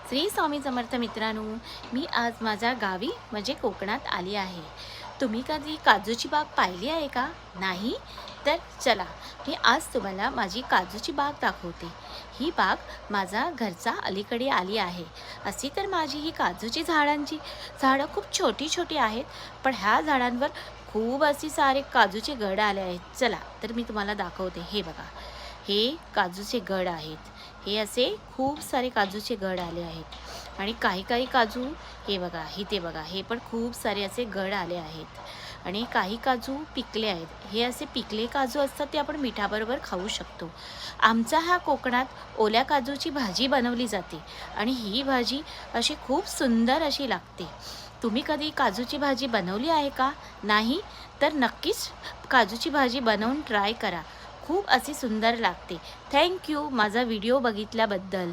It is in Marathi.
श्री स्वामी समर्थ मित्रांनो, मी आज माझ्या गावी म्हणजे कोकणात आली आहे। तुम्ही कधी काजूची बाग पाहिली आहे का? नाही? तर चला, मी आज तुम्हाला माझी काजूची बाग दाखवते। ही बाग माझा घरचा अलीकडे आली आहे। अशी तर माझी ही काजूची झाडं खूप छोटी छोटी आहेत, पण ह्या झाडांवर खूप अशी सारे काजूचे घड आले आहेत। चला तर मी तुम्हाला दाखवते। हे बघा, हे काजूचे घड आहेत। हे असे खूप सारे काजूचे घड आले आहेत आणि काही काही काजू, हे बघा इथे बघा, हे पण खूप सारे असे घड आले आहेत आणि काही काजू पिकले आहेत। हे असे पिकले काजू असतात, ते आपण मिठाबरोबर खाऊ शकतो। आमच्या ह्या कोकणात ओल्या काजूची भाजी बनवली जाते आणि ही भाजी अशी खूप सुंदर अशी लागते। तुम्ही कधी काजूची भाजी बनवली आहे का? नाही? तर नक्कीच काजूची भाजी बनवून ट्राय करा, खूप अशी सुंदर लागते। थँक यू माझा व्हिडिओ बघितल्याबद्दल।